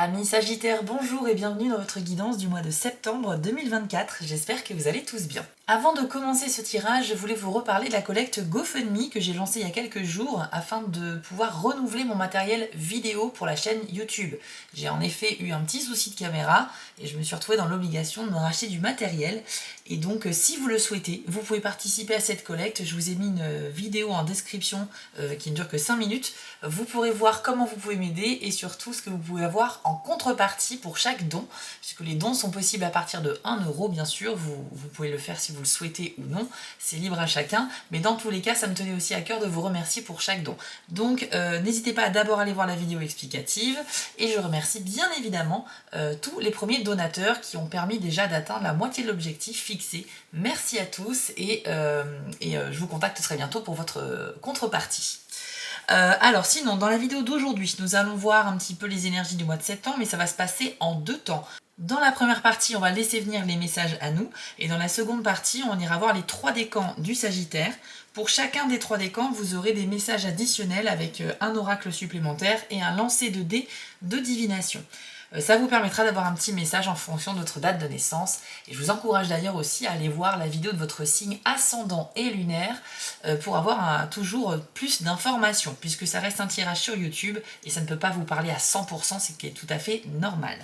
Amis Sagittaires, bonjour et bienvenue dans votre guidance du mois de septembre 2024. J'espère que vous allez tous bien. Avant de commencer ce tirage, je voulais vous reparler de la collecte GoFundMe que j'ai lancée il y a quelques jours afin de pouvoir renouveler mon matériel vidéo pour la chaîne YouTube. J'ai en effet eu un petit souci de caméra et je me suis retrouvée dans l'obligation de me racheter du matériel. Et donc si vous le souhaitez, vous pouvez participer à cette collecte. Je vous ai mis une vidéo en description qui ne dure que 5 minutes. Vous pourrez voir comment vous pouvez m'aider et surtout ce que vous pouvez avoir en contrepartie pour chaque don, puisque les dons sont possibles à partir de 1 euro bien sûr. Vous pouvez le faire si vous le souhaitez ou non, c'est libre à chacun, mais dans tous les cas ça me tenait aussi à cœur de vous remercier pour chaque don. Donc n'hésitez pas à d'abord aller voir la vidéo explicative, et je remercie bien évidemment tous les premiers donateurs qui ont permis déjà d'atteindre la moitié de l'objectif fixé. Merci à tous et je vous contacte très bientôt pour votre contrepartie. Alors sinon, dans la vidéo d'aujourd'hui, nous allons voir un petit peu les énergies du mois de septembre, mais ça va se passer en deux temps. Dans la première partie, on va laisser venir les messages à nous, et dans la seconde partie, on ira voir les 3 décans du Sagittaire. Pour chacun des 3 décans, vous aurez des messages additionnels avec un oracle supplémentaire et un lancer de dés de divination. Ça vous permettra d'avoir un petit message en fonction de votre date de naissance. Et je vous encourage d'ailleurs aussi à aller voir la vidéo de votre signe ascendant et lunaire pour avoir toujours plus d'informations, puisque ça reste un tirage sur YouTube et ça ne peut pas vous parler à 100%, ce qui est tout à fait normal.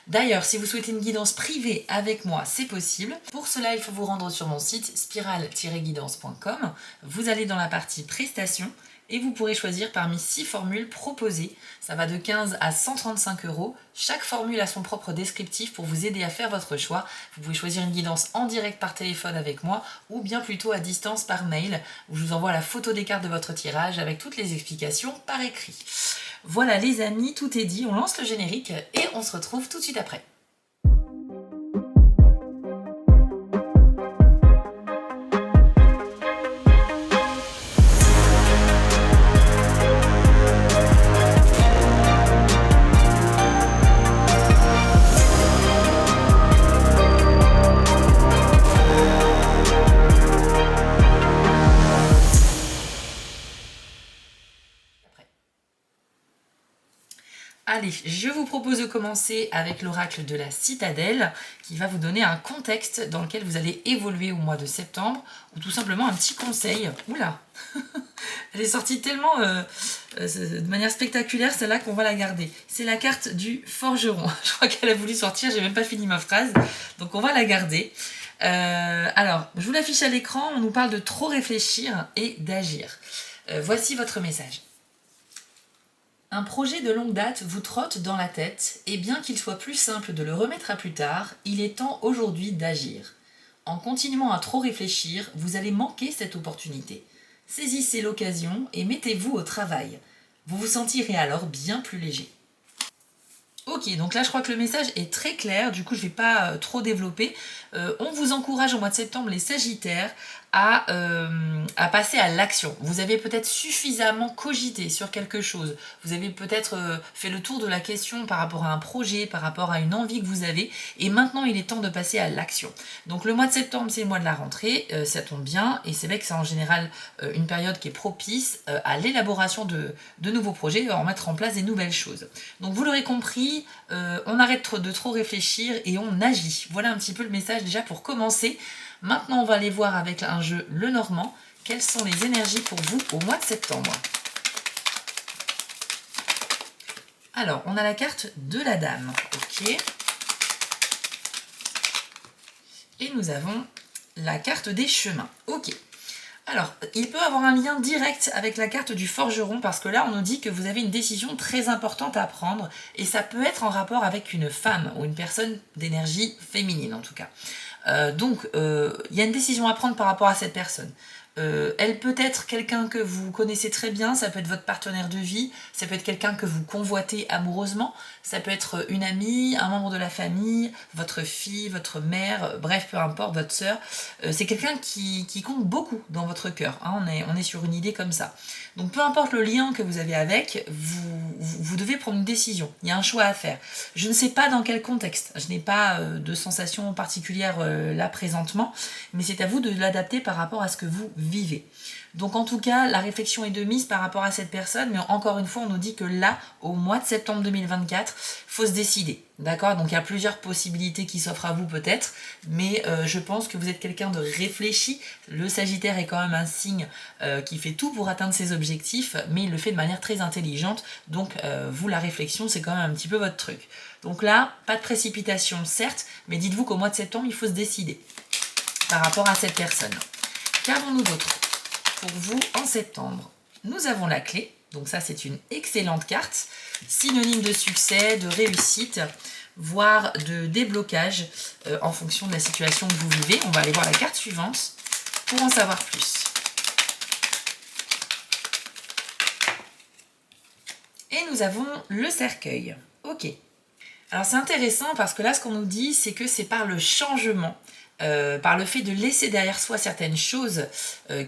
D'ailleurs, si vous souhaitez une guidance privée avec moi, c'est possible. Pour cela, il faut vous rendre sur mon site spiral-guidance.com. Vous allez dans la partie prestations et vous pourrez choisir parmi 6 formules proposées. Ça va de 15 à 135 euros. Chaque formule a son propre descriptif pour vous aider à faire votre choix. Vous pouvez choisir une guidance en direct par téléphone avec moi ou bien plutôt à distance par mail où je vous envoie la photo des cartes de votre tirage avec toutes les explications par écrit. Voilà les amis, tout est dit, on lance le générique et on se retrouve tout de suite après. Allez, je vous propose de commencer avec l'oracle de la citadelle qui va vous donner un contexte dans lequel vous allez évoluer au mois de septembre ou tout simplement un petit conseil. Oula, elle est sortie tellement de manière spectaculaire, celle-là qu'on va la garder. C'est la carte du forgeron. Je crois qu'elle a voulu sortir, j'ai même pas fini ma phrase, donc on va la garder. Alors, je vous l'affiche à l'écran, on nous parle de trop réfléchir et d'agir. Voici votre message. Un projet de longue date vous trotte dans la tête, et bien qu'il soit plus simple de le remettre à plus tard, il est temps aujourd'hui d'agir. En continuant à trop réfléchir, vous allez manquer cette opportunité. Saisissez l'occasion et mettez-vous au travail. Vous vous sentirez alors bien plus léger. Ok, donc là je crois que le message est très clair, du coup je ne vais pas trop développer. On vous encourage au mois de septembre, les Sagittaires, à passer à l'action. Vous avez peut-être suffisamment cogité sur quelque chose. Vous avez peut-être fait le tour de la question par rapport à un projet, par rapport à une envie que vous avez. Et maintenant, il est temps de passer à l'action. Donc le mois de septembre, c'est le mois de la rentrée. Ça tombe bien. Et c'est vrai que c'est en général une période qui est propice à l'élaboration de nouveaux projets, à en mettre en place des nouvelles choses. Donc vous l'aurez compris, on arrête de trop réfléchir et on agit. Voilà un petit peu le message déjà pour commencer. Maintenant, on va aller voir avec un jeu Lenormand quelles sont les énergies pour vous au mois de septembre. Alors, on a la carte de la dame. Ok. Et nous avons la carte des chemins. Ok. Alors, il peut avoir un lien direct avec la carte du forgeron parce que là, on nous dit que vous avez une décision très importante à prendre et ça peut être en rapport avec une femme ou une personne d'énergie féminine en tout cas. Donc, il y a une décision à prendre par rapport à cette personne. Elle peut être quelqu'un que vous connaissez très bien, ça peut être votre partenaire de vie, ça peut être quelqu'un que vous convoitez amoureusement, ça peut être une amie, un membre de la famille, votre fille, votre mère, bref, peu importe, votre sœur. C'est quelqu'un qui compte beaucoup dans votre cœur, hein, on est sur une idée comme ça. Donc peu importe le lien que vous avez avec, vous devez prendre une décision, il y a un choix à faire. Je ne sais pas dans quel contexte, je n'ai pas de sensation particulière là présentement, mais c'est à vous de l'adapter par rapport à ce que vous vivez. vivez. Donc en tout cas, la réflexion est de mise par rapport à cette personne, mais encore une fois, on nous dit que là, au mois de septembre 2024, faut se décider, d'accord? Donc il y a plusieurs possibilités qui s'offrent à vous peut-être, mais je pense que vous êtes quelqu'un de réfléchi. Le Sagittaire est quand même un signe qui fait tout pour atteindre ses objectifs, mais il le fait de manière très intelligente, donc vous, la réflexion, c'est quand même un petit peu votre truc. Donc là, pas de précipitation, certes, mais dites-vous qu'au mois de septembre, il faut se décider par rapport à cette personne. Qu'avons-nous d'autre pour vous en septembre? Nous avons la clé, donc ça c'est une excellente carte, synonyme de succès, de réussite, voire de déblocage en fonction de la situation que vous vivez. On va aller voir la carte suivante pour en savoir plus. Et nous avons le cercueil. Ok. Alors c'est intéressant parce que là ce qu'on nous dit c'est que c'est par le changement, par le fait de laisser derrière soi certaines choses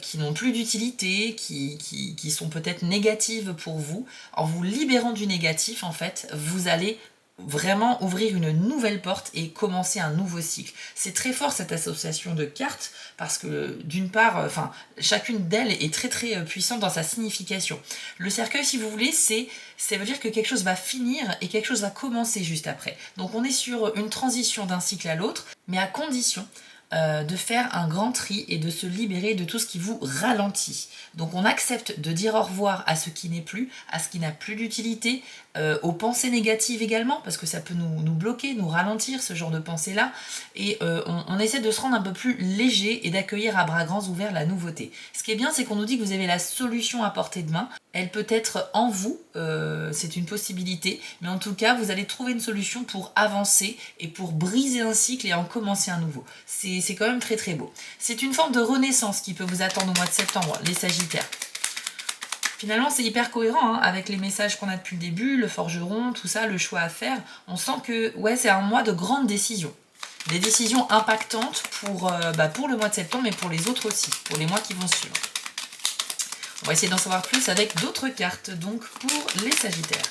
qui n'ont plus d'utilité, qui sont peut-être négatives pour vous. En vous libérant du négatif, en fait, vous allez vraiment ouvrir une nouvelle porte et commencer un nouveau cycle. C'est très fort cette association de cartes parce que d'une part, chacune d'elles est très très puissante dans sa signification. Le cercueil, si vous voulez, ça veut dire que quelque chose va finir et quelque chose va commencer juste après. Donc on est sur une transition d'un cycle à l'autre, mais à condition de faire un grand tri et de se libérer de tout ce qui vous ralentit. Donc on accepte de dire au revoir à ce qui n'est plus, à ce qui n'a plus d'utilité, aux pensées négatives également, parce que ça peut nous bloquer, nous ralentir, ce genre de pensées-là, et on essaie de se rendre un peu plus léger et d'accueillir à bras grands ouverts la nouveauté. Ce qui est bien, c'est qu'on nous dit que vous avez la solution à portée de main. Elle peut être en vous, c'est une possibilité, mais en tout cas, vous allez trouver une solution pour avancer et pour briser un cycle et en commencer un nouveau. C'est quand même très très beau. C'est une forme de renaissance qui peut vous attendre au mois de septembre, les Sagittaires. Finalement, c'est hyper cohérent avec les messages qu'on a depuis le début, le forgeron, tout ça, le choix à faire. On sent que c'est un mois de grandes décisions. Des décisions impactantes pour le mois de septembre, mais pour les autres aussi, pour les mois qui vont suivre. On va essayer d'en savoir plus avec d'autres cartes, donc pour les Sagittaires.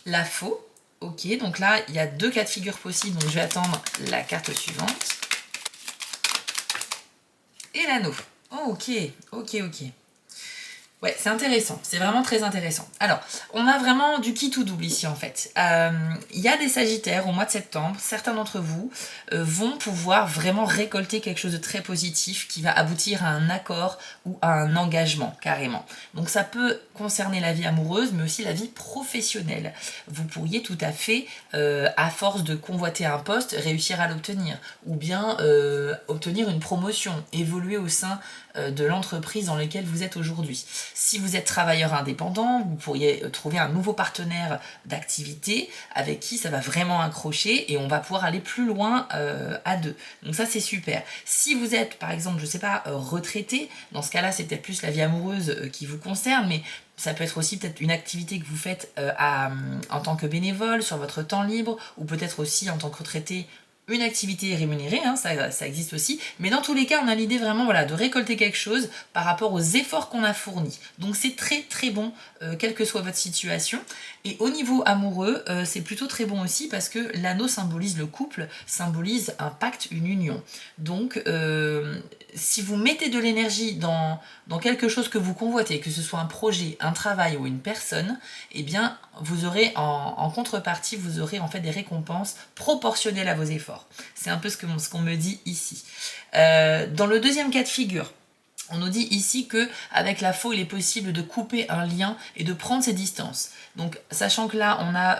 La faux. Ok, donc là, il y a 2 cas de figure possibles, donc je vais attendre la carte suivante. Et l'anneau. Oh, ok. Ouais, c'est intéressant, c'est vraiment très intéressant. Alors, on a vraiment du qui tout double ici en fait. Il y a des Sagittaires au mois de septembre, certains d'entre vous vont pouvoir vraiment récolter quelque chose de très positif qui va aboutir à un accord ou à un engagement carrément. Donc ça peut concerner la vie amoureuse mais aussi la vie professionnelle. Vous pourriez tout à fait, à force de convoiter un poste, réussir à l'obtenir. Ou bien obtenir une promotion, évoluer au sein de l'entreprise dans laquelle vous êtes aujourd'hui. Si vous êtes travailleur indépendant, vous pourriez trouver un nouveau partenaire d'activité avec qui ça va vraiment accrocher et on va pouvoir aller plus loin à deux. Donc ça c'est super. Si vous êtes par exemple, je sais pas, retraité, dans ce cas-là c'est peut-être plus la vie amoureuse qui vous concerne, mais ça peut être aussi peut-être une activité que vous faites en tant que bénévole, sur votre temps libre, ou peut-être aussi en tant que retraité, une activité rémunérée, ça existe aussi, mais dans tous les cas, on a l'idée vraiment de récolter quelque chose par rapport aux efforts qu'on a fournis. Donc c'est très très bon, quelle que soit votre situation. Et au niveau amoureux, c'est plutôt très bon aussi parce que l'anneau symbolise le couple, symbolise un pacte, une union. Donc si vous mettez de l'énergie dans quelque chose que vous convoitez, que ce soit un projet, un travail ou une personne, eh bien vous aurez en contrepartie, vous aurez en fait des récompenses proportionnelles à vos efforts. C'est un peu ce qu'on me dit ici. Dans le deuxième cas de figure, on nous dit ici que avec la faux, il est possible de couper un lien et de prendre ses distances. Donc, sachant que là, on a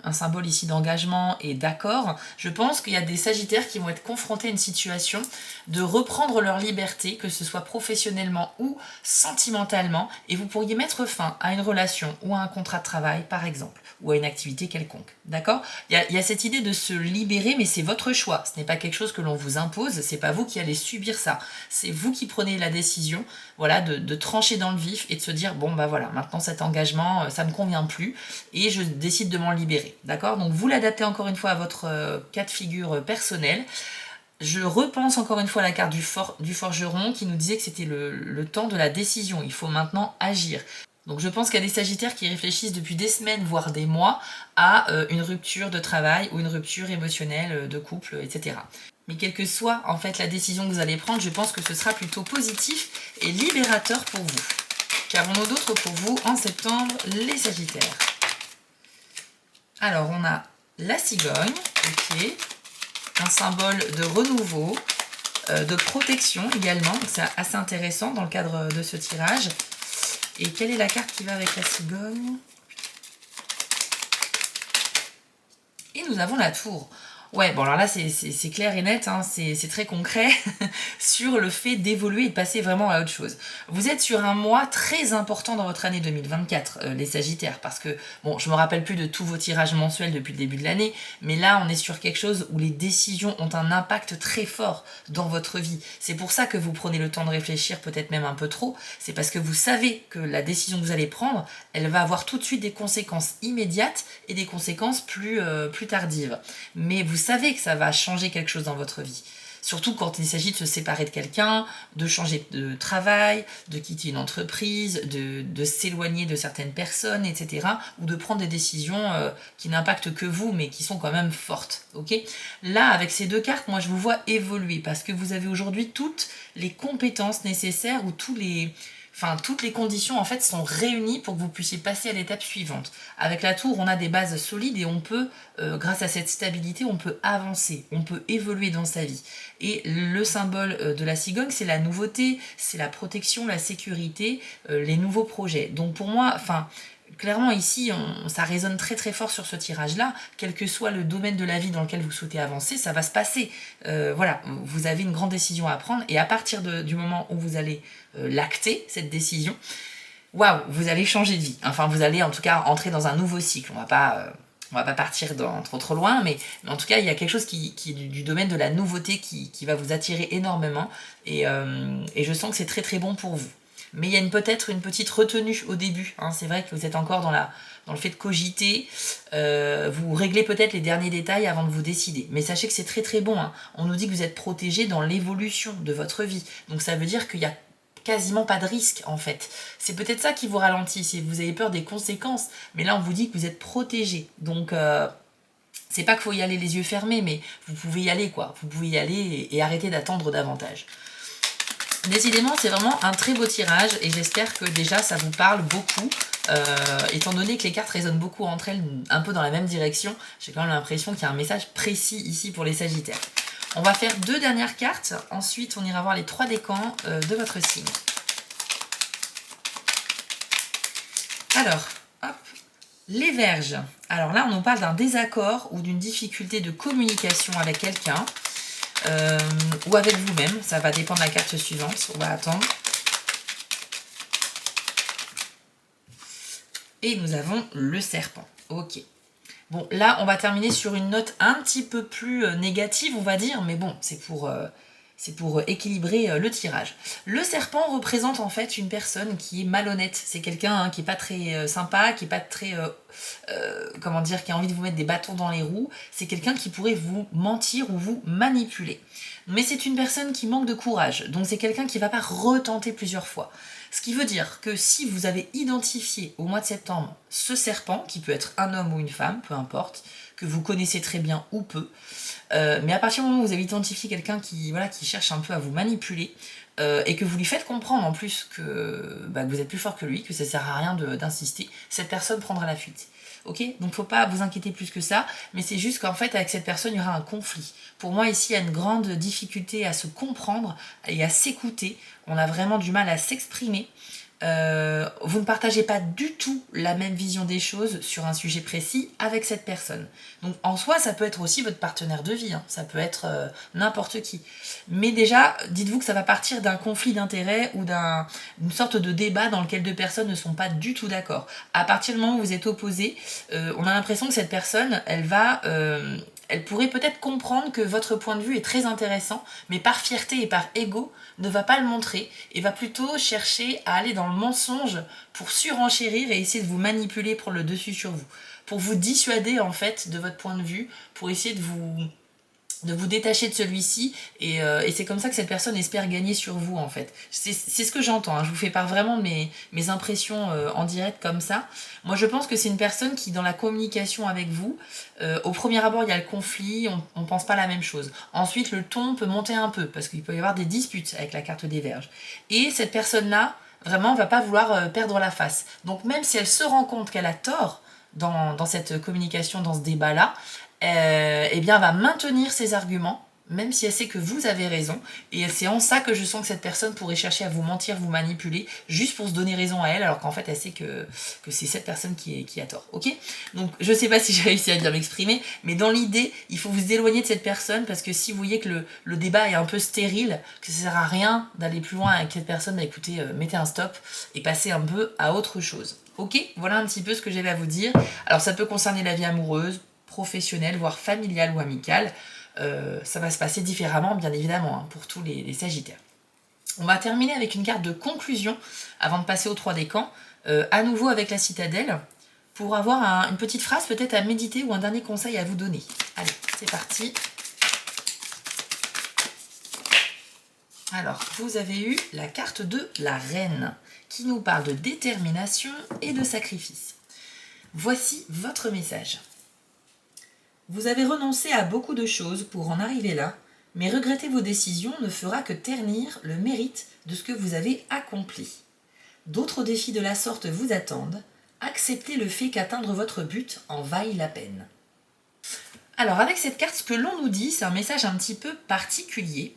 un symbole ici d'engagement et d'accord, je pense qu'il y a des Sagittaires qui vont être confrontés à une situation de reprendre leur liberté, que ce soit professionnellement ou sentimentalement, et vous pourriez mettre fin à une relation ou à un contrat de travail, par exemple, ou à une activité quelconque. D'accord ? Il y a cette idée de se libérer, mais c'est votre choix. Ce n'est pas quelque chose que l'on vous impose, c'est pas vous qui allez subir ça. C'est vous qui prenez la décision, de trancher dans le vif et de se dire maintenant cet engagement, ça me convient plus et je décide de m'en libérer. D'accord ? Donc vous l'adaptez encore une fois à votre cas de figure personnel. Je repense encore une fois à la carte du forgeron qui nous disait que c'était le temps de la décision. Il faut maintenant agir. Donc je pense qu'il y a des Sagittaires qui réfléchissent depuis des semaines, voire des mois, à une rupture de travail ou une rupture émotionnelle de couple, etc. Mais quelle que soit en fait la décision que vous allez prendre, je pense que ce sera plutôt positif et libérateur pour vous. Qu'avons-nous d'autre pour vous en septembre, les Sagittaires? Alors, on a la cigogne, ok, un symbole de renouveau, de protection également, c'est assez intéressant dans le cadre de ce tirage. Et quelle est la carte qui va avec la cigogne? Et nous avons la tour. Ouais, bon alors là c'est clair et net, hein, c'est très concret sur le fait d'évoluer et de passer vraiment à autre chose. Vous êtes sur un mois très important dans votre année 2024, les Sagittaires, parce que, bon, je me rappelle plus de tous vos tirages mensuels depuis le début de l'année, mais là on est sur quelque chose où les décisions ont un impact très fort dans votre vie. C'est pour ça que vous prenez le temps de réfléchir, peut-être même un peu trop, c'est parce que vous savez que la décision que vous allez prendre, elle va avoir tout de suite des conséquences immédiates et des conséquences plus tardives. Mais vous savez que ça va changer quelque chose dans votre vie. Surtout quand il s'agit de se séparer de quelqu'un, de changer de travail, de quitter une entreprise, de s'éloigner de certaines personnes, etc. Ou de prendre des décisions qui n'impactent que vous, mais qui sont quand même fortes. Okay, là, avec ces deux cartes, moi je vous vois évoluer parce que vous avez aujourd'hui toutes les compétences nécessaires ou toutes les conditions en fait sont réunies pour que vous puissiez passer à l'étape suivante. Avec la tour, on a des bases solides et on peut, grâce à cette stabilité, on peut avancer, on peut évoluer dans sa vie. Et le symbole de la cigogne, c'est la nouveauté, c'est la protection, la sécurité, les nouveaux projets. Donc pour moi, clairement ici, ça résonne très très fort sur ce tirage-là. Quel que soit le domaine de la vie dans lequel vous souhaitez avancer, ça va se passer. Voilà, vous avez une grande décision à prendre et à partir du moment où vous allez l'acter, cette décision, waouh, vous allez changer de vie. Enfin, vous allez en tout cas entrer dans un nouveau cycle. On va pas partir trop loin, mais en tout cas, il y a quelque chose qui est du domaine de la nouveauté qui va vous attirer énormément et je sens que c'est très très bon pour vous. Mais il y a peut-être une petite retenue au début, hein. C'est vrai que vous êtes encore dans le fait de cogiter, vous réglez peut-être les derniers détails avant de vous décider. Mais sachez que c'est très très bon, hein. On nous dit que vous êtes protégé dans l'évolution de votre vie. Donc ça veut dire qu'il y a quasiment pas de risque en fait. C'est peut-être ça qui vous ralentit, si vous avez peur des conséquences. Mais là on vous dit que vous êtes protégé. Donc c'est pas qu'il faut y aller les yeux fermés, mais vous pouvez y aller quoi. Vous pouvez y aller et arrêter d'attendre davantage. Décidément, c'est vraiment un très beau tirage et j'espère que déjà ça vous parle beaucoup. Étant donné que les cartes résonnent beaucoup entre elles, un peu dans la même direction, j'ai quand même l'impression qu'il y a un message précis ici pour les Sagittaires. On va faire 2 dernières cartes, ensuite on ira voir les 3 décans de votre signe. Alors, hop, les Vierges. Alors là, on nous parle d'un désaccord ou d'une difficulté de communication avec quelqu'un. Ou avec vous-même, ça va dépendre de la carte suivante, on va attendre. Et nous avons le serpent, ok. Bon, là, on va terminer sur une note un petit peu plus négative, on va dire, mais bon, c'est pour équilibrer le tirage. Le serpent représente en fait une personne qui est malhonnête. C'est quelqu'un qui est pas très sympa, qui est pas très... qui a envie de vous mettre des bâtons dans les roues. C'est quelqu'un qui pourrait vous mentir ou vous manipuler. Mais c'est une personne qui manque de courage. Donc c'est quelqu'un qui va pas retenter plusieurs fois. Ce qui veut dire que si vous avez identifié au mois de septembre ce serpent, qui peut être un homme ou une femme, peu importe, que vous connaissez très bien ou peu, mais à partir du moment où vous avez identifié quelqu'un qui cherche un peu à vous manipuler, et que vous lui faites comprendre en plus que vous êtes plus fort que lui, que ça sert à rien d'insister, cette personne prendra la fuite. Ok, donc faut pas vous inquiéter plus que ça, mais c'est juste qu'en fait avec cette personne il y aura un conflit. Pour moi ici il y a une grande difficulté à se comprendre et à s'écouter. On a vraiment du mal à s'exprimer. Vous ne partagez pas du tout la même vision des choses sur un sujet précis avec cette personne. Donc en soi, ça peut être aussi votre partenaire de vie, hein. Ça peut être n'importe qui. Mais déjà, dites-vous que ça va partir d'un conflit d'intérêts ou d'une sorte de débat dans lequel 2 personnes ne sont pas du tout d'accord. À partir du moment où vous êtes opposés, on a l'impression que cette personne, elle pourrait peut-être comprendre que votre point de vue est très intéressant, mais par fierté et par ego, ne va pas le montrer et va plutôt chercher à aller dans le mensonge pour surenchérir et essayer de vous manipuler, prendre le dessus sur vous, pour vous dissuader en fait de votre point de vue, pour essayer de de vous détacher de celui-ci et c'est comme ça que cette personne espère gagner sur vous en fait. C'est ce que j'entends, hein. Je vous fais part vraiment de mes impressions en direct comme ça. Moi je pense que c'est une personne qui dans la communication avec vous, au premier abord il y a le conflit, on pense pas la même chose. Ensuite le ton peut monter un peu parce qu'il peut y avoir des disputes avec la carte des Vierges. Et cette personne-là vraiment va pas vouloir perdre la face. Donc même si elle se rend compte qu'elle a tort dans cette communication, dans ce débat-là, eh bien, elle va maintenir ses arguments, même si elle sait que vous avez raison. Et c'est en ça que je sens que cette personne pourrait chercher à vous mentir, vous manipuler, juste pour se donner raison à elle, alors qu'en fait, elle sait que c'est cette personne qui a tort. Ok? Donc, je sais pas si j'ai réussi à bien m'exprimer, mais dans l'idée, il faut vous éloigner de cette personne, parce que si vous voyez que le débat est un peu stérile, que ça sert à rien d'aller plus loin avec cette personne, bah écoutez, mettez un stop et passez un peu à autre chose. Ok? Voilà un petit peu ce que j'avais à vous dire. Alors, ça peut concerner la vie amoureuse, professionnelle, voire familiale ou amicale. Ça va se passer différemment, bien évidemment, hein, pour tous les Sagittaires. On va terminer avec une carte de conclusion avant de passer aux 3 décans, à nouveau avec la citadelle, pour avoir une petite phrase peut-être à méditer ou un dernier conseil à vous donner. Allez, c'est parti. Alors, vous avez eu la carte de la reine, qui nous parle de détermination et de sacrifice. Voici votre message. Vous avez renoncé à beaucoup de choses pour en arriver là, mais regretter vos décisions ne fera que ternir le mérite de ce que vous avez accompli. D'autres défis de la sorte vous attendent. Acceptez le fait qu'atteindre votre but en vaille la peine. Alors avec cette carte, ce que l'on nous dit, c'est un message un petit peu particulier.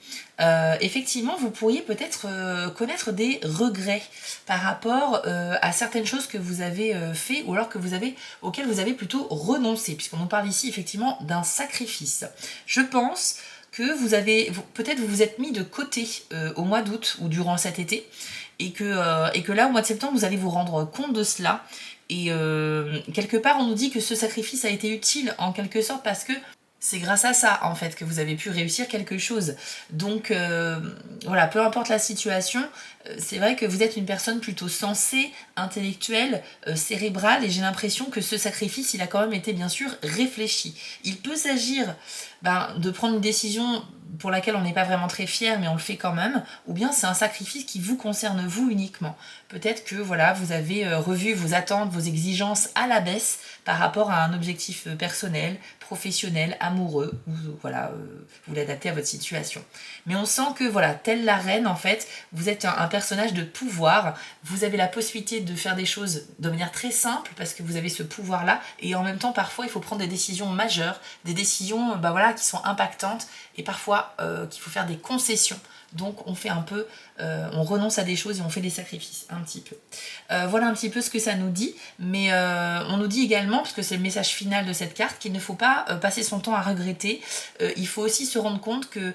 Effectivement, vous pourriez peut-être connaître des regrets par rapport à certaines choses que vous avez fait ou alors auxquelles vous avez plutôt renoncé, puisqu'on nous parle ici effectivement d'un sacrifice. Je pense que peut-être vous vous êtes mis de côté au mois d'août ou durant cet été, et que là, au mois de septembre, vous allez vous rendre compte de cela. Et quelque part, on nous dit que ce sacrifice a été utile en quelque sorte parce que c'est grâce à ça, en fait, que vous avez pu réussir quelque chose. Donc, voilà, peu importe la situation, c'est vrai que vous êtes une personne plutôt sensée, intellectuelle, cérébrale, et j'ai l'impression que ce sacrifice, il a quand même été, bien sûr, réfléchi. Il peut s'agir de prendre une décision pour laquelle on n'est pas vraiment très fier, mais on le fait quand même, ou bien c'est un sacrifice qui vous concerne vous uniquement. Peut-être que voilà, vous avez revu vos attentes, vos exigences à la baisse par rapport à un objectif personnel, professionnel, amoureux, ou voilà, vous l'adaptez à votre situation. Mais on sent que voilà, telle la reine, en fait, vous êtes un personnage de pouvoir, vous avez la possibilité de faire des choses de manière très simple parce que vous avez ce pouvoir-là, et en même temps, parfois, il faut prendre des décisions majeures, des décisions voilà, qui sont impactantes, et parfois qu'il faut faire des concessions. Donc on fait un peu, on renonce à des choses et on fait des sacrifices un petit peu. Voilà un petit peu ce que ça nous dit, mais on nous dit également, parce que c'est le message final de cette carte, qu'il ne faut pas passer son temps à regretter. Il faut aussi se rendre compte que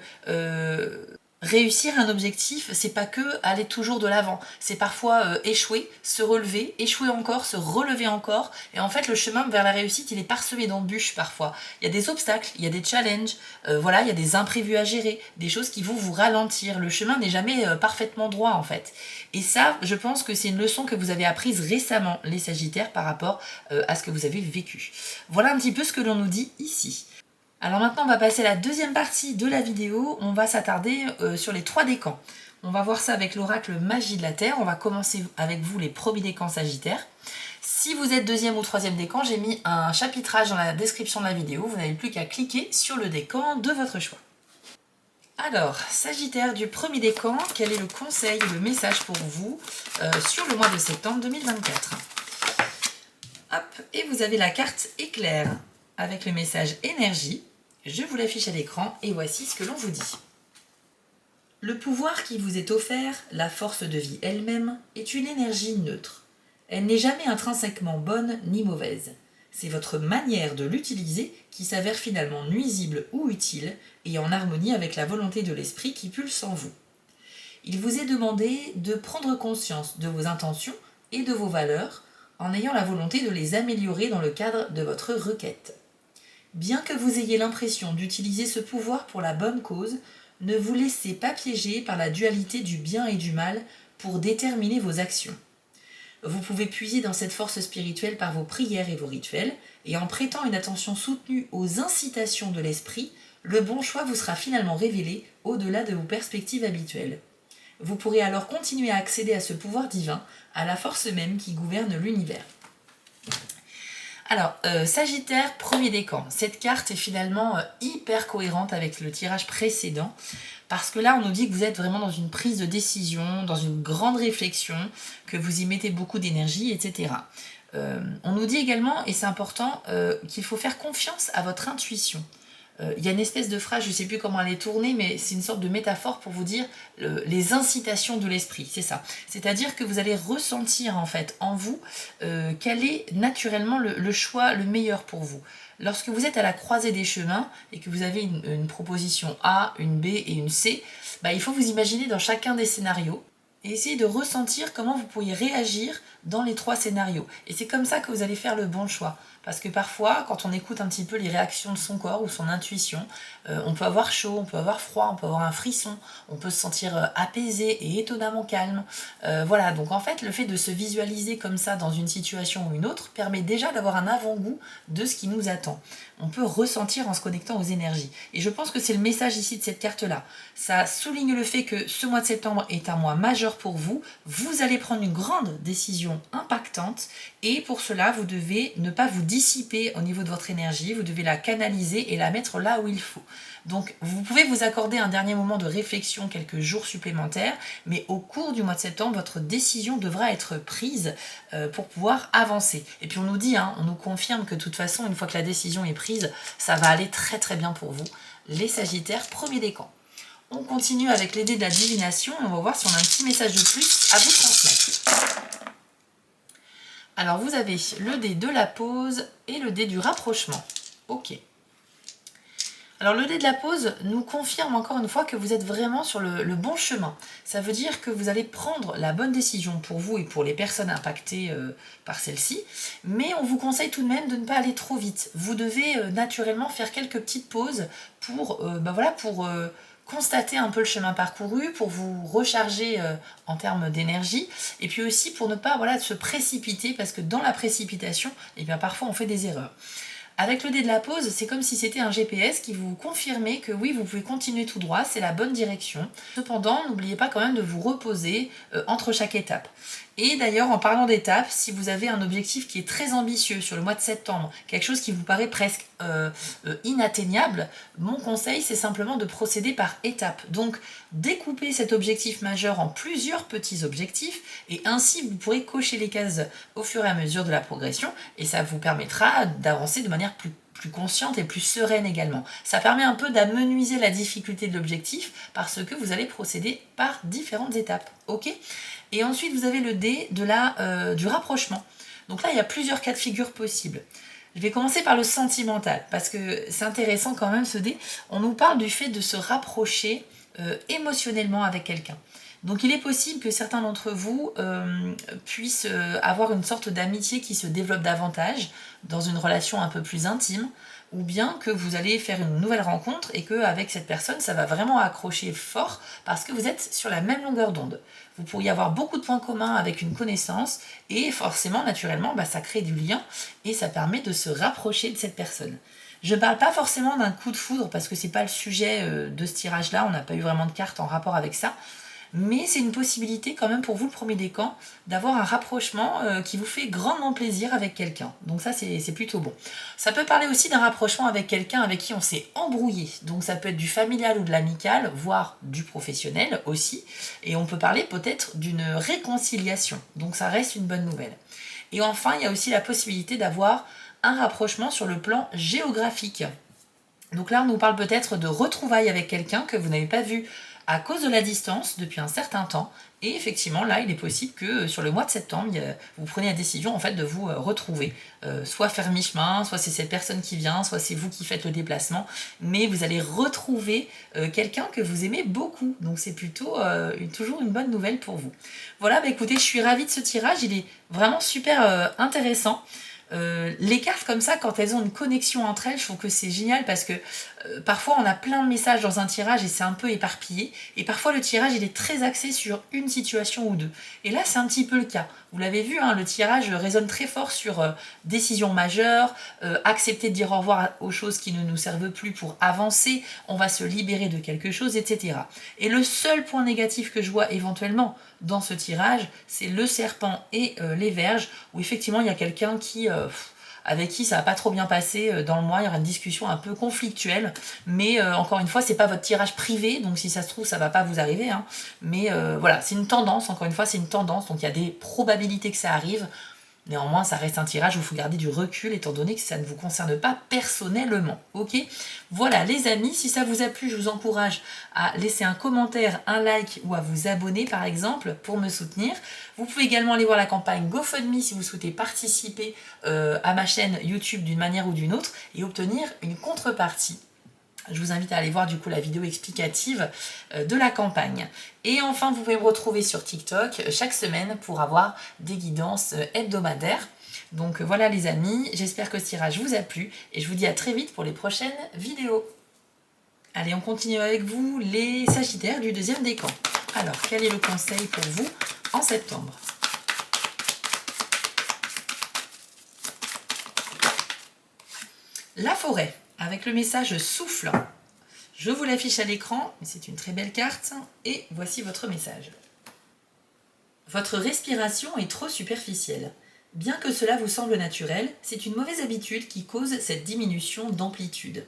réussir un objectif, c'est pas que aller toujours de l'avant, c'est parfois échouer, se relever, échouer encore, se relever encore, et en fait le chemin vers la réussite il est parsemé d'embûches parfois. Il y a des obstacles, il y a des challenges, voilà, il y a des imprévus à gérer, des choses qui vont vous ralentir. Le chemin n'est jamais parfaitement droit en fait. Et ça, je pense que c'est une leçon que vous avez apprise récemment, les Sagittaires, par rapport à ce que vous avez vécu. Voilà un petit peu ce que l'on nous dit ici. Alors maintenant, on va passer à la deuxième partie de la vidéo. On va s'attarder sur les 3 décans. On va voir ça avec l'oracle Magie de la Terre. On va commencer avec vous les premiers décans Sagittaires. Si vous êtes deuxième ou troisième décan, j'ai mis un chapitrage dans la description de la vidéo. Vous n'avez plus qu'à cliquer sur le décan de votre choix. Alors, Sagittaire du premier décan, quel est le conseil, le message pour vous sur le mois de septembre 2024 ? Hop, et vous avez la carte éclair avec le message énergie. Je vous l'affiche à l'écran et voici ce que l'on vous dit. Le pouvoir qui vous est offert, la force de vie elle-même, est une énergie neutre. Elle n'est jamais intrinsèquement bonne ni mauvaise. C'est votre manière de l'utiliser qui s'avère finalement nuisible ou utile et en harmonie avec la volonté de l'esprit qui pulse en vous. Il vous est demandé de prendre conscience de vos intentions et de vos valeurs en ayant la volonté de les améliorer dans le cadre de votre requête. Bien que vous ayez l'impression d'utiliser ce pouvoir pour la bonne cause, ne vous laissez pas piéger par la dualité du bien et du mal pour déterminer vos actions. Vous pouvez puiser dans cette force spirituelle par vos prières et vos rituels, et en prêtant une attention soutenue aux incitations de l'esprit, Le bon choix vous sera finalement révélé au-delà de vos perspectives habituelles. Vous pourrez alors continuer à accéder à ce pouvoir divin, à la force même qui gouverne l'univers. Alors, Sagittaire, premier décan. Cette carte est finalement hyper cohérente avec le tirage précédent, parce que là, on nous dit que vous êtes vraiment dans une prise de décision, dans une grande réflexion, que vous y mettez beaucoup d'énergie, etc. On nous dit également, et c'est important, qu'il faut faire confiance à votre intuition. Il y a une espèce de phrase, je ne sais plus comment elle est tournée, mais c'est une sorte de métaphore pour vous dire les incitations de l'esprit, c'est ça. C'est-à-dire que vous allez ressentir en fait en vous quel est naturellement le choix le meilleur pour vous. Lorsque vous êtes à la croisée des chemins et que vous avez une proposition A, une B et une C, il faut vous imaginer dans chacun des scénarios et essayer de ressentir comment vous pourriez réagir dans les 3 scénarios. Et c'est comme ça que vous allez faire le bon choix. Parce que parfois, quand on écoute un petit peu les réactions de son corps ou son intuition, on peut avoir chaud, on peut avoir froid, on peut avoir un frisson, on peut se sentir apaisé et étonnamment calme. Voilà, donc en fait, le fait de se visualiser comme ça dans une situation ou une autre permet déjà d'avoir un avant-goût de ce qui nous attend. On peut ressentir en se connectant aux énergies. Et je pense que c'est le message ici de cette carte-là. Ça souligne le fait que ce mois de septembre est un mois majeur pour vous. Vous allez prendre une grande décision impactante et pour cela, vous devez ne pas vous dissiper au niveau de votre énergie, vous devez la canaliser et la mettre là où il faut. Donc vous pouvez vous accorder un dernier moment de réflexion, quelques jours supplémentaires, mais au cours du mois de septembre, votre décision devra être prise pour pouvoir avancer. Et puis on nous dit, on nous confirme que de toute façon, une fois que la décision est prise, ça va aller très très bien pour vous. Les Sagittaires, premier décan. On continue avec les dés de la divination et on va voir si on a un petit message de plus à vous transmettre. Alors vous avez le dé de la pause et le dé du rapprochement. Ok. Alors le dé de la pause nous confirme encore une fois que vous êtes vraiment sur le bon chemin. Ça veut dire que vous allez prendre la bonne décision pour vous et pour les personnes impactées par celle-ci, mais on vous conseille tout de même de ne pas aller trop vite. Vous devez naturellement faire quelques petites pauses pour constater un peu le chemin parcouru, pour vous recharger en termes d'énergie, et puis aussi pour ne pas se précipiter, parce que dans la précipitation, parfois on fait des erreurs. Avec le dé de la pause, c'est comme si c'était un GPS qui vous confirmait que oui, vous pouvez continuer tout droit, c'est la bonne direction. Cependant, n'oubliez pas quand même de vous reposer entre chaque étape. Et d'ailleurs, en parlant d'étapes, si vous avez un objectif qui est très ambitieux sur le mois de septembre, quelque chose qui vous paraît presque inatteignable, mon conseil, c'est simplement de procéder par étapes. Donc, découpez cet objectif majeur en plusieurs petits objectifs et ainsi, vous pourrez cocher les cases au fur et à mesure de la progression et ça vous permettra d'avancer de manière plus consciente et plus sereine également. Ça permet un peu d'amenuiser la difficulté de l'objectif parce que vous allez procéder par différentes étapes. Ok ? Et ensuite, vous avez le dé du rapprochement. Donc là, il y a plusieurs cas de figure possibles. Je vais commencer par le sentimental, parce que c'est intéressant quand même ce dé. On nous parle du fait de se rapprocher émotionnellement avec quelqu'un. Donc il est possible que certains d'entre vous puissent avoir une sorte d'amitié qui se développe davantage dans une relation un peu plus intime, ou bien que vous allez faire une nouvelle rencontre et qu'avec cette personne, ça va vraiment accrocher fort parce que vous êtes sur la même longueur d'onde. Vous pourriez avoir beaucoup de points communs avec une connaissance et forcément, naturellement, ça crée du lien et ça permet de se rapprocher de cette personne. Je ne parle pas forcément d'un coup de foudre parce que c'est pas le sujet de ce tirage-là, on n'a pas eu vraiment de carte en rapport avec ça. Mais c'est une possibilité quand même pour vous, le premier décan, d'avoir un rapprochement qui vous fait grandement plaisir avec quelqu'un. Donc ça, c'est plutôt bon. Ça peut parler aussi d'un rapprochement avec quelqu'un avec qui on s'est embrouillé. Donc ça peut être du familial ou de l'amical, voire du professionnel aussi. Et on peut parler peut-être d'une réconciliation. Donc ça reste une bonne nouvelle. Et enfin, il y a aussi la possibilité d'avoir un rapprochement sur le plan géographique. Donc là, on nous parle peut-être de retrouvailles avec quelqu'un que vous n'avez pas vu à cause de la distance depuis un certain temps. Et effectivement, là, il est possible que sur le mois de septembre, vous preniez la décision en fait, de vous retrouver. Soit faire mi-chemin, soit c'est cette personne qui vient, soit c'est vous qui faites le déplacement. Mais vous allez retrouver quelqu'un que vous aimez beaucoup. Donc c'est plutôt toujours une bonne nouvelle pour vous. Voilà, écoutez, je suis ravie de ce tirage. Il est vraiment super intéressant. Les cartes comme ça, quand elles ont une connexion entre elles, je trouve que c'est génial parce que Parfois on a plein de messages dans un tirage et c'est un peu éparpillé, et parfois le tirage il est très axé sur une situation ou deux. Et là c'est un petit peu le cas. Vous l'avez vu, hein, le tirage résonne très fort sur décision majeure, accepter de dire au revoir aux choses qui ne nous servent plus pour avancer, on va se libérer de quelque chose, etc. Et le seul point négatif que je vois éventuellement dans ce tirage, c'est le serpent et les verges, où effectivement il y a quelqu'un qui... avec qui ça va pas trop bien passer dans le mois, il y aura une discussion un peu conflictuelle, mais encore une fois, c'est pas votre tirage privé, donc si ça se trouve, ça va pas vous arriver, hein. Mais voilà, c'est une tendance, encore une fois, c'est une tendance, donc il y a des probabilités que ça arrive. Néanmoins, ça reste un tirage où il faut garder du recul étant donné que ça ne vous concerne pas personnellement. Ok? Voilà les amis, si ça vous a plu, je vous encourage à laisser un commentaire, un like ou à vous abonner par exemple pour me soutenir. Vous pouvez également aller voir la campagne GoFundMe si vous souhaitez participer à ma chaîne YouTube d'une manière ou d'une autre et obtenir une contrepartie. Je vous invite à aller voir du coup la vidéo explicative de la campagne. Et enfin, vous pouvez me retrouver sur TikTok chaque semaine pour avoir des guidances hebdomadaires. Donc voilà les amis, j'espère que ce tirage vous a plu et je vous dis à très vite pour les prochaines vidéos. Allez, on continue avec vous, les Sagittaires du deuxième décan. Alors, quel est le conseil pour vous en septembre ? La forêt, avec le message souffle. Je vous l'affiche à l'écran, mais c'est une très belle carte. Et voici votre message. Votre respiration est trop superficielle. Bien que cela vous semble naturel, c'est une mauvaise habitude qui cause cette diminution d'amplitude.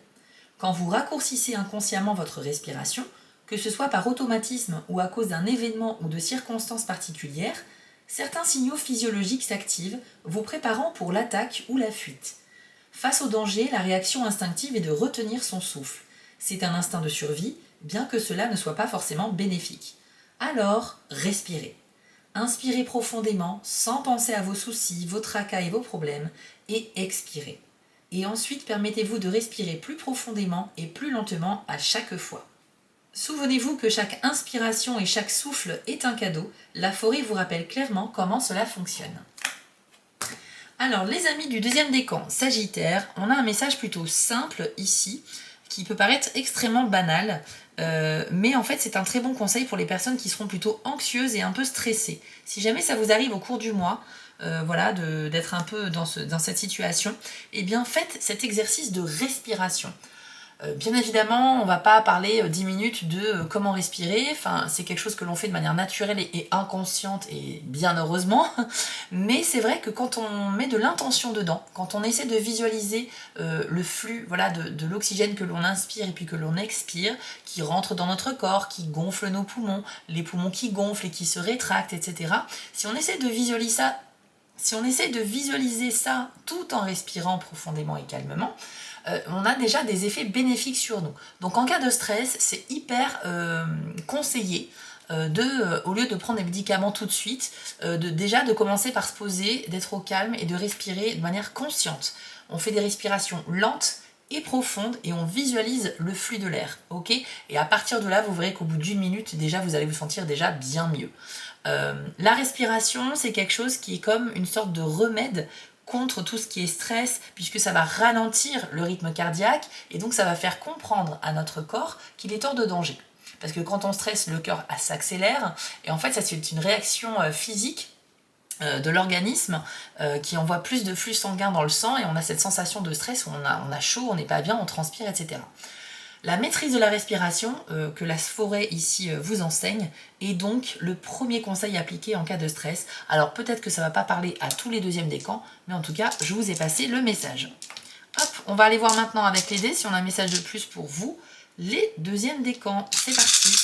Quand vous raccourcissez inconsciemment votre respiration, que ce soit par automatisme ou à cause d'un événement ou de circonstances particulières, certains signaux physiologiques s'activent, vous préparant pour l'attaque ou la fuite. Face au danger, la réaction instinctive est de retenir son souffle. C'est un instinct de survie, bien que cela ne soit pas forcément bénéfique. Alors, respirez. Inspirez profondément, sans penser à vos soucis, vos tracas et vos problèmes, et expirez. Et ensuite, permettez-vous de respirer plus profondément et plus lentement à chaque fois. Souvenez-vous que chaque inspiration et chaque souffle est un cadeau. La forêt vous rappelle clairement comment cela fonctionne. Alors, les amis du deuxième décan, Sagittaire, on a un message plutôt simple ici, qui peut paraître extrêmement banal, mais en fait c'est un très bon conseil pour les personnes qui seront plutôt anxieuses et un peu stressées. Si jamais ça vous arrive au cours du mois, voilà, d'être un peu dans cette situation, eh bien faites cet exercice de respiration. Bien évidemment, on ne va pas parler 10 minutes de comment respirer, enfin, c'est quelque chose que l'on fait de manière naturelle et inconsciente, et bien heureusement, mais c'est vrai que quand on met de l'intention dedans, quand on essaie de visualiser le flux voilà, de l'oxygène que l'on inspire et puis que l'on expire, qui rentre dans notre corps, qui gonfle nos poumons, les poumons qui gonflent et qui se rétractent, etc., si on essaie de visualiser ça tout en respirant profondément et calmement, on a déjà des effets bénéfiques sur nous. Donc en cas de stress, c'est hyper conseillé au lieu de prendre des médicaments tout de suite, de commencer par se poser, d'être au calme et de respirer de manière consciente. On fait des respirations lentes et profondes et on visualise le flux de l'air, ok ? Et à partir de là, vous verrez qu'au bout d'une minute, déjà, vous allez vous sentir déjà bien mieux. La respiration, c'est quelque chose qui est comme une sorte de remède contre tout ce qui est stress, puisque ça va ralentir le rythme cardiaque et donc ça va faire comprendre à notre corps qu'il est hors de danger. Parce que quand on stresse, le cœur s'accélère et en fait ça c'est une réaction physique de l'organisme qui envoie plus de flux sanguin dans le sang et on a cette sensation de stress où on a chaud, on n'est pas bien, on transpire, etc. La maîtrise de la respiration, que la forêt ici vous enseigne, est donc le premier conseil appliqué en cas de stress. Alors peut-être que ça ne va pas parler à tous les deuxièmes décans, mais en tout cas, je vous ai passé le message. Hop, on va aller voir maintenant avec les dés si on a un message de plus pour vous. Les deuxièmes décans, c'est parti.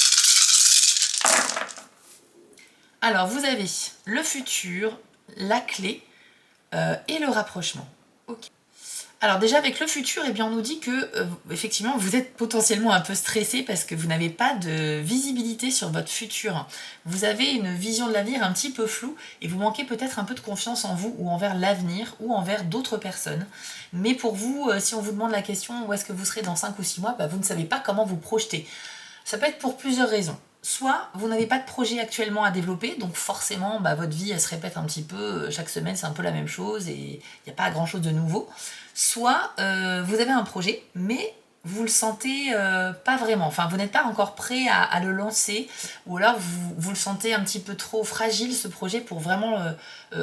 Alors vous avez le futur, la clé et le rapprochement. Ok. Alors déjà avec le futur, eh bien on nous dit que effectivement vous êtes potentiellement un peu stressé parce que vous n'avez pas de visibilité sur votre futur. Vous avez une vision de l'avenir un petit peu floue et vous manquez peut-être un peu de confiance en vous ou envers l'avenir ou envers d'autres personnes. Mais pour vous, si on vous demande la question où est-ce que vous serez dans 5 ou 6 mois, vous ne savez pas comment vous projeter. Ça peut être pour plusieurs raisons. Soit vous n'avez pas de projet actuellement à développer, donc forcément votre vie elle se répète un petit peu, chaque semaine c'est un peu la même chose et il n'y a pas grand chose de nouveau. Soit vous avez un projet, mais vous le sentez pas vraiment. Enfin, vous n'êtes pas encore prêt à le lancer, ou alors vous le sentez un petit peu trop fragile, ce projet, pour vraiment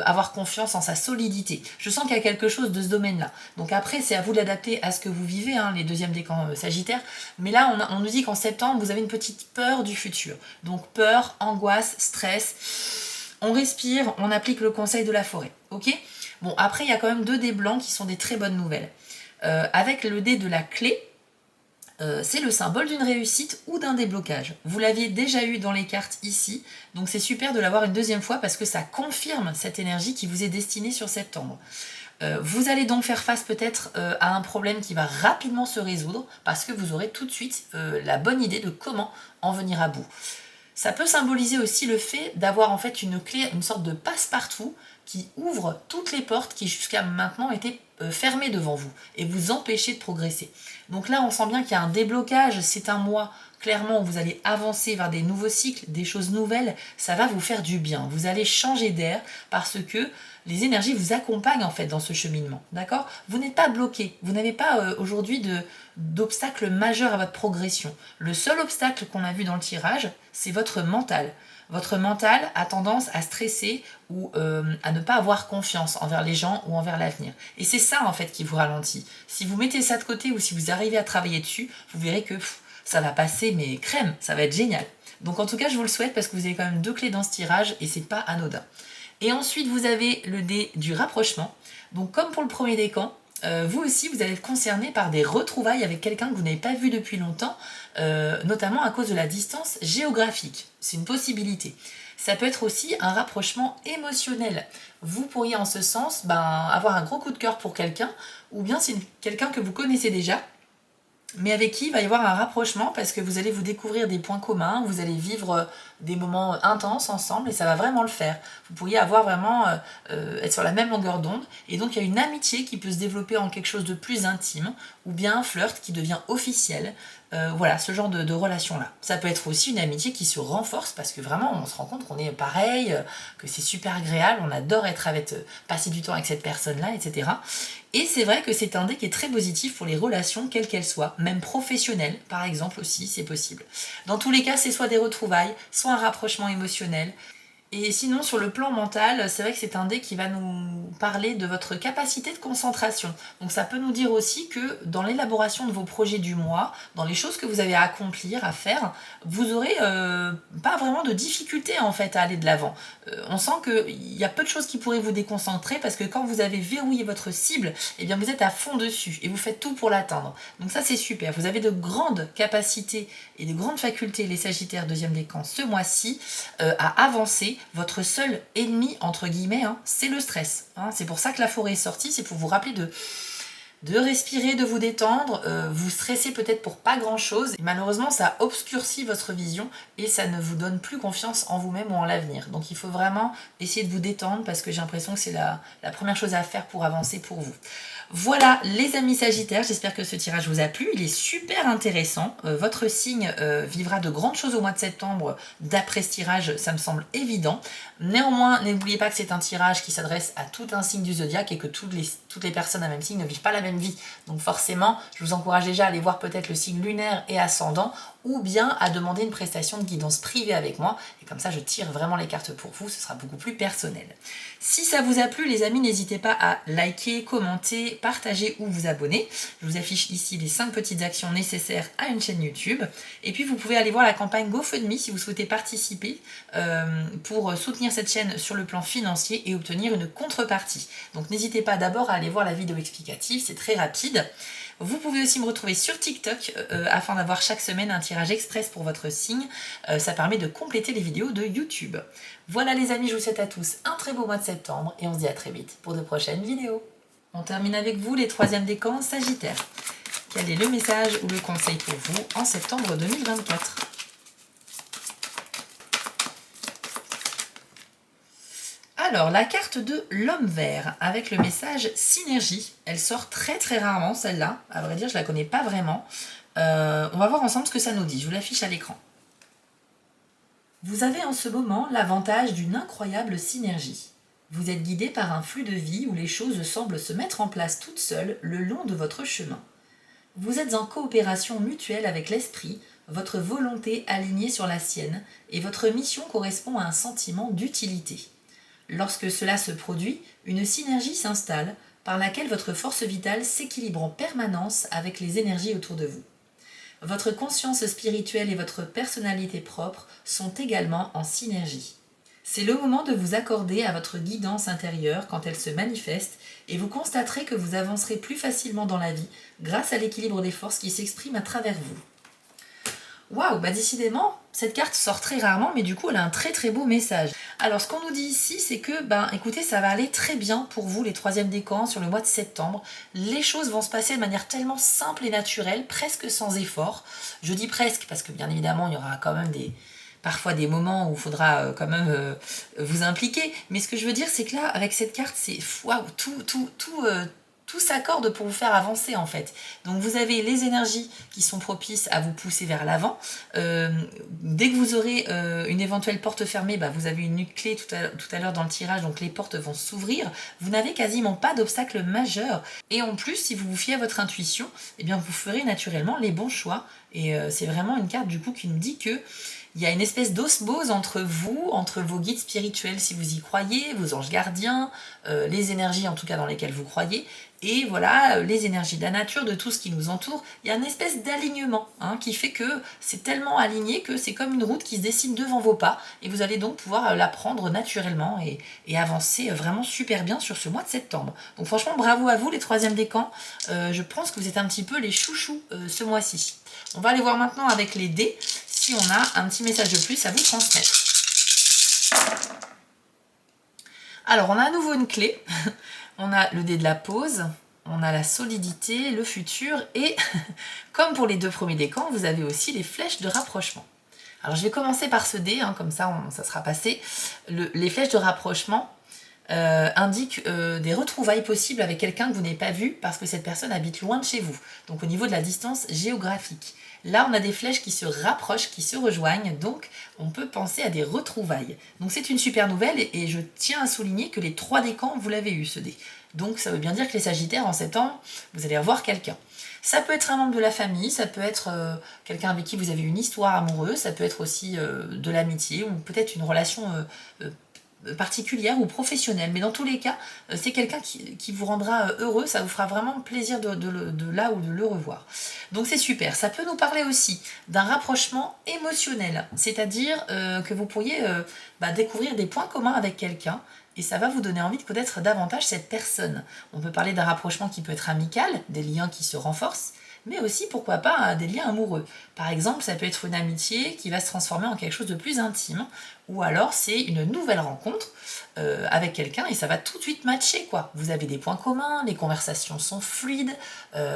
avoir confiance en sa solidité. Je sens qu'il y a quelque chose de ce domaine-là. Donc après, c'est à vous de l'adapter à ce que vous vivez, hein, les deuxièmes décans sagittaires. Mais là, on nous dit qu'en septembre, vous avez une petite peur du futur. Donc peur, angoisse, stress. On respire, on applique le conseil de la forêt. Ok ? Bon, après, il y a quand même 2 dés blancs qui sont des très bonnes nouvelles. Avec le dé de la clé, c'est le symbole d'une réussite ou d'un déblocage. Vous l'aviez déjà eu dans les cartes ici, donc c'est super de l'avoir une deuxième fois parce que ça confirme cette énergie qui vous est destinée sur septembre. Vous allez donc faire face peut-être à un problème qui va rapidement se résoudre parce que vous aurez tout de suite la bonne idée de comment en venir à bout. Ça peut symboliser aussi le fait d'avoir en fait une clé, une sorte de passe-partout qui ouvre toutes les portes qui jusqu'à maintenant étaient fermées devant vous et vous empêcher de progresser. Donc là, on sent bien qu'il y a un déblocage, c'est un mois clairement où vous allez avancer vers des nouveaux cycles, des choses nouvelles, ça va vous faire du bien. Vous allez changer d'air parce que les énergies vous accompagnent en fait dans ce cheminement, d'accord ? Vous n'êtes pas bloqué, vous n'avez pas aujourd'hui d'obstacle majeur à votre progression. Le seul obstacle qu'on a vu dans le tirage, c'est votre mental. Votre mental a tendance à stresser ou à ne pas avoir confiance envers les gens ou envers l'avenir. Et c'est ça en fait qui vous ralentit. Si vous mettez ça de côté ou si vous arrivez à travailler dessus, vous verrez que ça va passer mais crème, ça va être génial. Donc en tout cas je vous le souhaite parce que vous avez quand même 2 clés dans ce tirage et c'est pas anodin. Et ensuite vous avez le dé du rapprochement. Donc comme pour le premier décan, vous aussi, vous allez être concerné par des retrouvailles avec quelqu'un que vous n'avez pas vu depuis longtemps, notamment à cause de la distance géographique. C'est une possibilité. Ça peut être aussi un rapprochement émotionnel. Vous pourriez en ce sens avoir un gros coup de cœur pour quelqu'un, ou bien c'est quelqu'un que vous connaissez déjà, mais avec qui il va y avoir un rapprochement parce que vous allez vous découvrir des points communs, vous allez vivre des moments intenses ensemble et ça va vraiment le faire. Vous pourriez avoir vraiment être sur la même longueur d'onde et donc il y a une amitié qui peut se développer en quelque chose de plus intime ou bien un flirt qui devient officiel. Voilà, ce genre de relation-là. Ça peut être aussi une amitié qui se renforce parce que vraiment on se rend compte qu'on est pareil, que c'est super agréable, on adore être avec, passer du temps avec cette personne-là, etc. Et c'est vrai que c'est un dé qui est très positif pour les relations, quelles qu'elles soient, même professionnelles, par exemple aussi, c'est possible. Dans tous les cas, c'est soit des retrouvailles, soit un rapprochement émotionnel. Et sinon, sur le plan mental, c'est vrai que c'est un dé qui va nous parler de votre capacité de concentration. Donc ça peut nous dire aussi que dans l'élaboration de vos projets du mois, dans les choses que vous avez à accomplir, à faire, vous aurez pas vraiment de difficulté en fait à aller de l'avant. On sent qu'il y a peu de choses qui pourraient vous déconcentrer parce que quand vous avez verrouillé votre cible, eh bien vous êtes à fond dessus et vous faites tout pour l'atteindre. Donc ça c'est super. Vous avez de grandes capacités et de grandes facultés, les Sagittaires deuxième décan, ce mois-ci, à avancer. Votre seul ennemi, entre guillemets, c'est le stress. C'est pour ça que la forêt est sortie, c'est pour vous rappeler de respirer, de vous détendre. Vous stressez peut-être pour pas grand-chose. Et malheureusement, ça obscurcit votre vision et ça ne vous donne plus confiance en vous-même ou en l'avenir. Donc il faut vraiment essayer de vous détendre parce que j'ai l'impression que c'est la première chose à faire pour avancer pour vous. Voilà les amis Sagittaires, j'espère que ce tirage vous a plu, il est super intéressant. Votre signe vivra de grandes choses au mois de septembre d'après ce tirage, ça me semble évident. Néanmoins, n'oubliez pas que c'est un tirage qui s'adresse à tout un signe du zodiaque et que toutes les personnes à même signe ne vivent pas la même vie. Donc forcément, je vous encourage déjà à aller voir peut-être le signe lunaire et ascendant ou bien à demander une prestation de guidance privée avec moi. Et comme ça, je tire vraiment les cartes pour vous, ce sera beaucoup plus personnel. Si ça vous a plu, les amis, n'hésitez pas à liker, commenter, partager ou vous abonner. Je vous affiche ici les 5 petites actions nécessaires à une chaîne YouTube. Et puis, vous pouvez aller voir la campagne GoFundMe si vous souhaitez participer pour soutenir cette chaîne sur le plan financier et obtenir une contrepartie. Donc, n'hésitez pas d'abord à aller voir la vidéo explicative, c'est très rapide. Vous pouvez aussi me retrouver sur TikTok afin d'avoir chaque semaine un tirage express pour votre signe. Ça permet de compléter les vidéos de YouTube. Voilà les amis, je vous souhaite à tous un très beau mois de septembre et on se dit à très vite pour de prochaines vidéos. On termine avec vous les 3e décans Sagittaires. Quel est le message ou le conseil pour vous en septembre 2024 ? Alors, la carte de l'homme vert avec le message synergie. Elle sort très très rarement celle-là. À vrai dire, je la connais pas vraiment. On va voir ensemble ce que ça nous dit. Je vous l'affiche à l'écran. Vous avez en ce moment l'avantage d'une incroyable synergie. Vous êtes guidé par un flux de vie où les choses semblent se mettre en place toutes seules le long de votre chemin. Vous êtes en coopération mutuelle avec l'esprit, votre volonté alignée sur la sienne, et votre mission correspond à un sentiment d'utilité. Lorsque cela se produit, une synergie s'installe par laquelle votre force vitale s'équilibre en permanence avec les énergies autour de vous. Votre conscience spirituelle et votre personnalité propre sont également en synergie. C'est le moment de vous accorder à votre guidance intérieure quand elle se manifeste et vous constaterez que vous avancerez plus facilement dans la vie grâce à l'équilibre des forces qui s'expriment à travers vous. Waouh, bah décidément, cette carte sort très rarement, mais du coup, elle a un très très beau message. Alors, ce qu'on nous dit ici, c'est que, écoutez, ça va aller très bien pour vous, les troisièmes décans, sur le mois de septembre. Les choses vont se passer de manière tellement simple et naturelle, presque sans effort. Je dis presque, parce que bien évidemment, il y aura quand même parfois des moments où il faudra quand même vous impliquer. Mais ce que je veux dire, c'est que là, avec cette carte, c'est waouh, tout s'accorde pour vous faire avancer en fait. Donc vous avez les énergies qui sont propices à vous pousser vers l'avant. Dès que vous aurez une éventuelle porte fermée, vous avez une clé tout à l'heure dans le tirage, donc les portes vont s'ouvrir. Vous n'avez quasiment pas d'obstacle majeur. Et en plus, si vous vous fiez à votre intuition, eh bien vous ferez naturellement les bons choix. Et c'est vraiment une carte du coup qui nous dit que il y a une espèce d'osmose entre vous, entre vos guides spirituels si vous y croyez, vos anges gardiens, les énergies en tout cas dans lesquelles vous croyez, et voilà, les énergies de la nature, de tout ce qui nous entoure. Il y a une espèce d'alignement qui fait que c'est tellement aligné que c'est comme une route qui se dessine devant vos pas, et vous allez donc pouvoir la prendre naturellement et avancer vraiment super bien sur ce mois de septembre. Donc franchement, bravo à vous les troisièmes décans. Je pense que vous êtes un petit peu les chouchous ce mois-ci. On va aller voir maintenant avec les dés si on a un petit message de plus à vous transmettre. Alors, on a à nouveau une clé. On a le dé de la pause, on a la solidité, le futur et, comme pour les deux premiers décans, vous avez aussi les flèches de rapprochement. Alors, je vais commencer par ce dé, comme ça, ça sera passé. Les flèches de rapprochement indiquent des retrouvailles possibles avec quelqu'un que vous n'avez pas vu parce que cette personne habite loin de chez vous. Donc, au niveau de la distance géographique. Là, on a des flèches qui se rapprochent, qui se rejoignent, donc on peut penser à des retrouvailles. Donc c'est une super nouvelle et je tiens à souligner que les 3 décans, vous l'avez eu ce dé. Donc ça veut bien dire que les Sagittaires, en septembre, vous allez revoir quelqu'un. Ça peut être un membre de la famille, ça peut être quelqu'un avec qui vous avez une histoire amoureuse, ça peut être aussi de l'amitié ou peut-être une relation particulière ou professionnelle, mais dans tous les cas, c'est quelqu'un qui vous rendra heureux, ça vous fera vraiment plaisir de là ou de le revoir. Donc c'est super. Ça peut nous parler aussi d'un rapprochement émotionnel, c'est-à-dire que vous pourriez découvrir des points communs avec quelqu'un, et ça va vous donner envie de connaître davantage cette personne. On peut parler d'un rapprochement qui peut être amical, des liens qui se renforcent, mais aussi, pourquoi pas, des liens amoureux. Par exemple, ça peut être une amitié qui va se transformer en quelque chose de plus intime, ou alors c'est une nouvelle rencontre avec quelqu'un et ça va tout de suite matcher, quoi. Vous avez des points communs, les conversations sont fluides,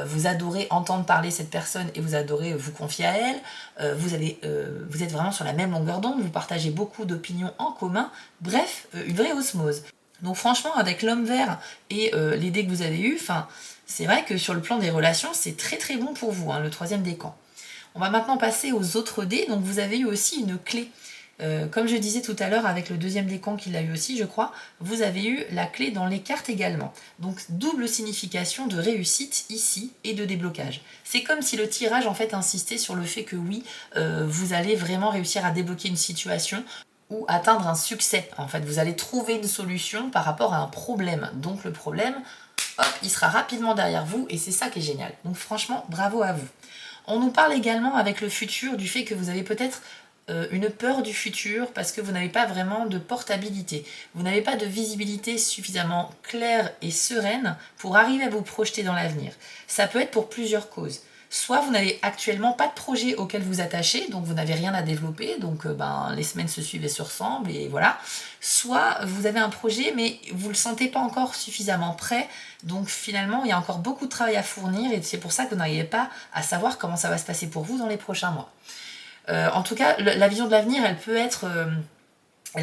vous adorez entendre parler cette personne et vous adorez vous confier à elle, vous êtes vraiment sur la même longueur d'onde, vous partagez beaucoup d'opinions en commun, bref, une vraie osmose. Donc franchement, avec l'homme vert et les dés que vous avez eus, c'est vrai que sur le plan des relations, c'est très très bon pour vous, le troisième décan. On va maintenant passer aux autres dés. Donc vous avez eu aussi une clé. Comme je disais tout à l'heure avec le deuxième décan qu'il a eu aussi, je crois, vous avez eu la clé dans les cartes également. Donc double signification de réussite ici et de déblocage. C'est comme si le tirage en fait insistait sur le fait que oui, vous allez vraiment réussir à débloquer une situation ou atteindre un succès. En fait, vous allez trouver une solution par rapport à un problème. Donc le problème, hop, il sera rapidement derrière vous et c'est ça qui est génial. Donc franchement, bravo à vous. On nous parle également avec le futur du fait que vous avez peut-être une peur du futur parce que vous n'avez pas vraiment de portabilité. Vous n'avez pas de visibilité suffisamment claire et sereine pour arriver à vous projeter dans l'avenir. Ça peut être pour plusieurs causes. Soit vous n'avez actuellement pas de projet auquel vous attachez, donc vous n'avez rien à développer, donc les semaines se suivent et se ressemblent, et voilà. Soit vous avez un projet, mais vous ne le sentez pas encore suffisamment prêt, donc finalement il y a encore beaucoup de travail à fournir, et c'est pour ça que vous n'arrivez pas à savoir comment ça va se passer pour vous dans les prochains mois. En tout cas, la vision de l'avenir, elle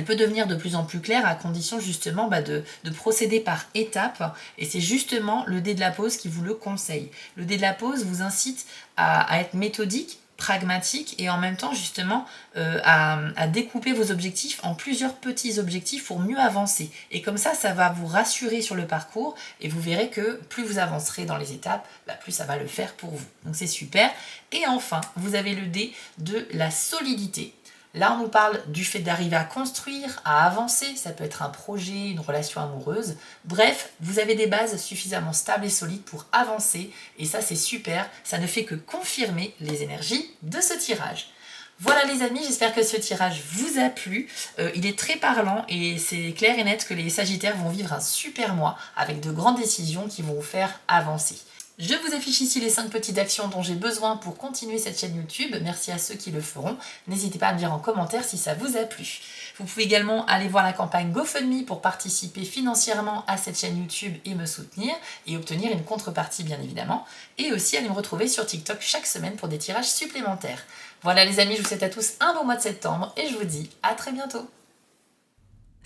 peut devenir de plus en plus claire à condition justement de procéder par étapes, et c'est justement le dé de la pause qui vous le conseille. Le dé de la pause vous incite à être méthodique, pragmatique et en même temps justement à découper vos objectifs en plusieurs petits objectifs pour mieux avancer. Et comme ça va vous rassurer sur le parcours et vous verrez que plus vous avancerez dans les étapes, plus ça va le faire pour vous. Donc c'est super. Et enfin, vous avez le D de la solidité. Là, on nous parle du fait d'arriver à construire, à avancer, ça peut être un projet, une relation amoureuse. Bref, vous avez des bases suffisamment stables et solides pour avancer et ça c'est super, ça ne fait que confirmer les énergies de ce tirage. Voilà les amis, j'espère que ce tirage vous a plu. Il est très parlant et c'est clair et net que les Sagittaires vont vivre un super mois avec de grandes décisions qui vont vous faire avancer. Je vous affiche ici les 5 petites actions dont j'ai besoin pour continuer cette chaîne YouTube. Merci à ceux qui le feront. N'hésitez pas à me dire en commentaire si ça vous a plu. Vous pouvez également aller voir la campagne GoFundMe pour participer financièrement à cette chaîne YouTube et me soutenir et obtenir une contrepartie bien évidemment. Et aussi aller me retrouver sur TikTok chaque semaine pour des tirages supplémentaires. Voilà les amis, je vous souhaite à tous un bon mois de septembre et je vous dis à très bientôt.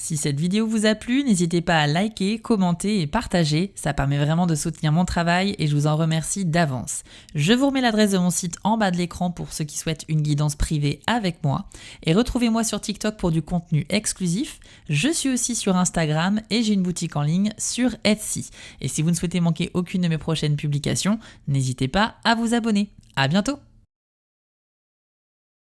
Si cette vidéo vous a plu, n'hésitez pas à liker, commenter et partager, ça permet vraiment de soutenir mon travail et je vous en remercie d'avance. Je vous remets l'adresse de mon site en bas de l'écran pour ceux qui souhaitent une guidance privée avec moi et retrouvez-moi sur TikTok pour du contenu exclusif. Je suis aussi sur Instagram et j'ai une boutique en ligne sur Etsy. Et si vous ne souhaitez manquer aucune de mes prochaines publications, n'hésitez pas à vous abonner. À bientôt!